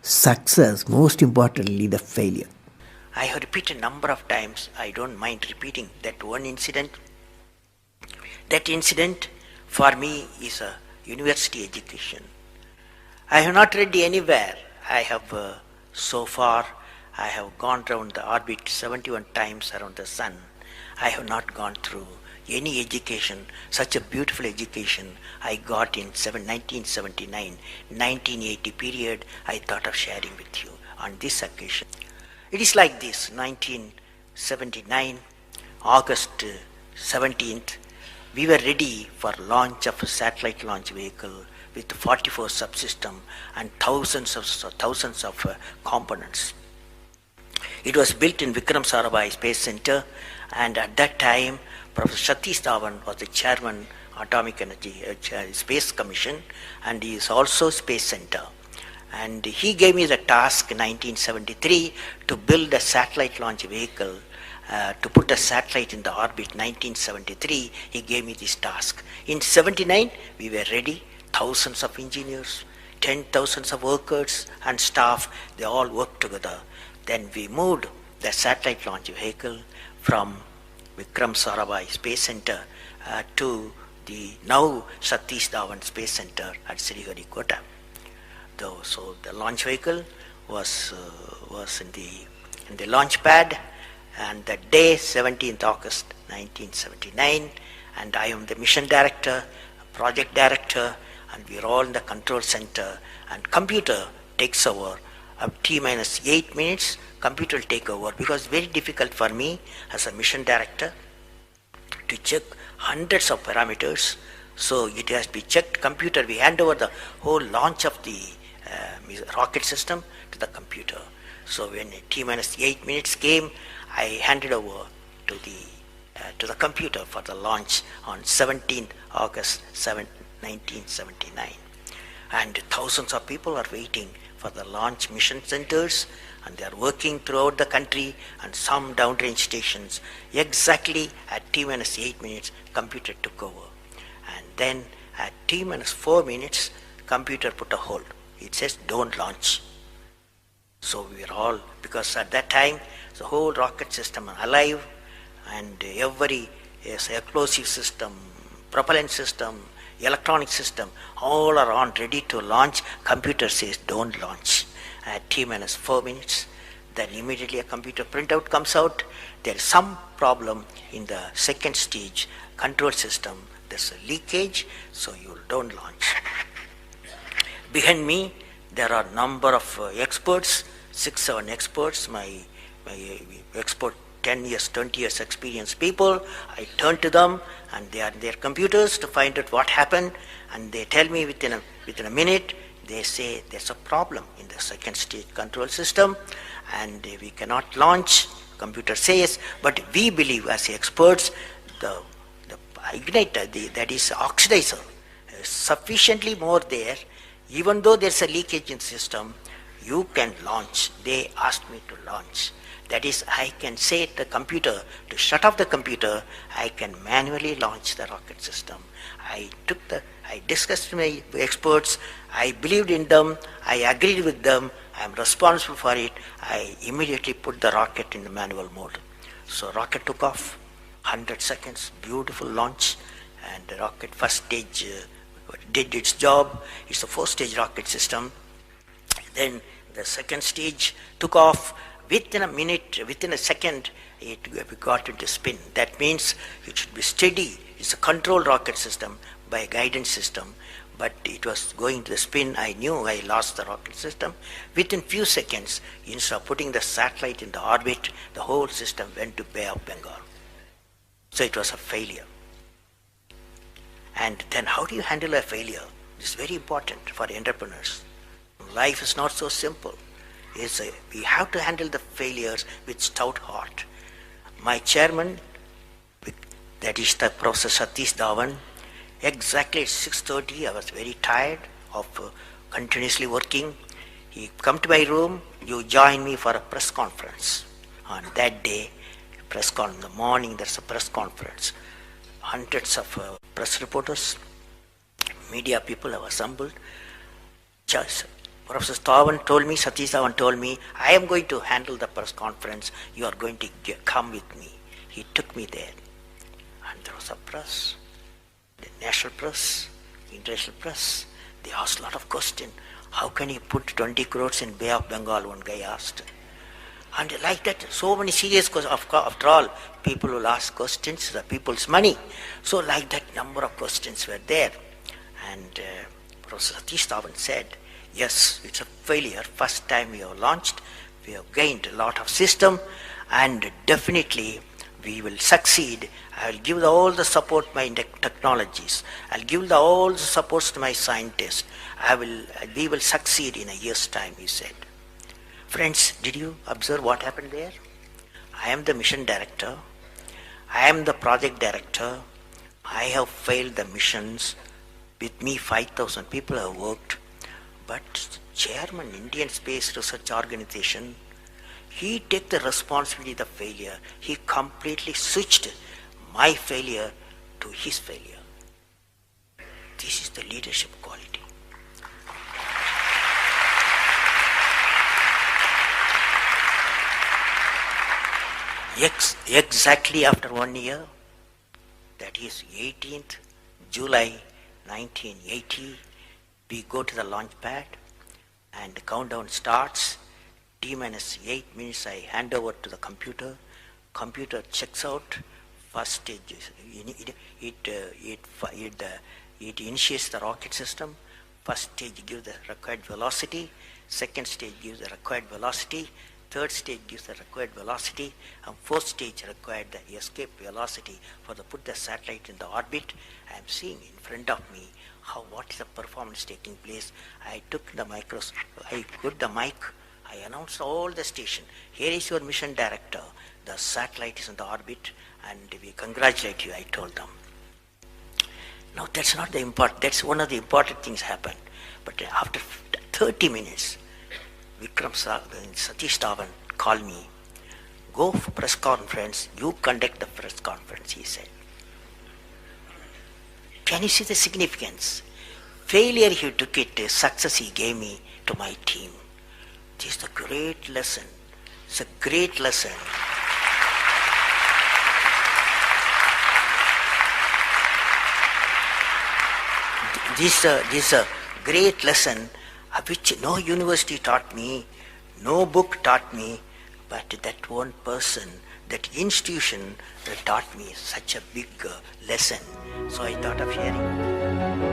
success, most importantly, the failure. I have repeated a number of times, I don't mind repeating that one incident. That incident for me is a university education. I have not read anywhere. I have so far, I have gone around the orbit 71 times around the sun. I have not gone through any education, such a beautiful education I got in 1979, 1980 period. I thought of sharing with you on this occasion. It is like this: 1979, August 17th, we were ready for launch of a satellite launch vehicle with 44 subsystem and thousands of components. It was built in Vikram Sarabhai Space Center, and at that time, Professor Satish Dhawan was the chairman Atomic Energy Space Commission, and he is also Space Center. And he gave me the task in 1973 to build a satellite launch vehicle, to put a satellite in the orbit. 1973, he gave me this task. In 79, we were ready. Thousands of engineers, 10,000 of workers and staff, they all worked together. Then we moved the satellite launch vehicle from Vikram Sarabhai Space Center to the now Satish Dhawan Space Center at Sriharikota. So the launch vehicle was in the launch pad, and the day 17th August 1979, and I am the mission director, project director, and we are all in the control center, and computer takes over. T minus 8 minutes, computer will take over, because it's very difficult for me as a mission director to check hundreds of parameters. So it has to be checked. Computer, we hand over the whole launch of the rocket system to the computer. So when T minus 8 minutes came, I handed over to the computer for the launch on 17th August 1979. And thousands of people are waiting for the launch mission centers, and they are working throughout the country and some downrange stations. Exactly at T minus 8 minutes, computer took over. And then at T minus 4 minutes, computer put a hold. It says don't launch. So we were all, because at that time the whole rocket system is alive, and every explosive system, propellant system, electronic system, all are on ready to launch. Computer says don't launch at T minus 4 minutes. Then immediately a computer printout comes out. There is some problem in the second stage control system. There's a leakage, so you don't launch. Behind me, there are number of experts, 6-7 experts, my expert 10 years, 20 years experienced people. I turn to them, and they are in their computers to find out what happened, and they tell me within a minute. They say there's a problem in the second stage control system, and we cannot launch. Computer says, but we believe as experts, the igniter, that is oxidizer, is sufficiently more there. Even though there's a leakage in the system, you can launch. They asked me to launch. That is, I can say to the computer to shut off the computer. I can manually launch the rocket system. I discussed with my experts. I believed in them. I agreed with them. I am responsible for it. I immediately put the rocket in the manual mode. So rocket took off, 100 seconds, beautiful launch, and the rocket first stage did its job. It's a 4-stage rocket system. Then the second stage took off. Within a minute, within a second, we got into spin. That means it should be steady. It's a controlled rocket system by a guidance system, but it was going to the spin. I knew I lost the rocket system. Within few seconds, instead of putting the satellite in the orbit, the whole system went to Bay of Bengal. So it was a failure. And then how do you handle a failure? It's very important for entrepreneurs. Life is not so simple. We have to handle the failures with stout heart. My chairman, that is the Professor Satish Dhawan, exactly at 6:30, I was very tired of continuously working. He come to my room, you join me for a press conference. On that day, in the morning, there's a press conference. Hundreds of press reporters, media people have assembled. Just Professor Dhawan told me, Satish Dhawan told me, I am going to handle the press conference. You are going to come with me. He took me there. And there was a press, the national press, international press. They asked a lot of questions. How can you put 20 crores in Bay of Bengal? One guy asked. And like that, so many serious questions. After all, people will ask questions, the people's money. So like that, number of questions were there. And Professor Satish Dhawan said, yes, it's a failure. First time we have launched, we have gained a lot of system, and definitely we will succeed. I will give all the support to my technologies. I'll give all the supports to my scientists. We will succeed in a year's time, he said. Friends, did you observe what happened there? I am the mission director. I am the project director. I have failed the missions. With me, 5,000 people have worked. But chairman, Indian Space Research Organization, he took the responsibility of the failure. He completely switched my failure to his failure. This is the leadership quality. Exactly after 1 year, that is 18th July 1980, we go to the launch pad and the countdown starts. T-minus 8 minutes I hand over to the computer. Computer checks out. First stage, it initiates the rocket system. First stage gives the required velocity. Second stage gives the required velocity. Third stage gives the required velocity, and fourth stage required the escape velocity for the put the satellite in the orbit. I am seeing in front of me what is the performance taking place. I took the I put the mic, I announced all the station. Here is your mission director. The satellite is in the orbit, and we congratulate you, I told them. Now that's not the important, that's one of the important things happened. But after 30 minutes, Satish Dhawan called me, go for press conference, you conduct the press conference, he said. Can you see the significance? Failure he took it, success he gave me to my team. This is a great lesson. It's a great lesson. This is a great lesson which no university taught me, no book taught me, but that one person, that institution taught me such a big lesson. So I thought of sharing.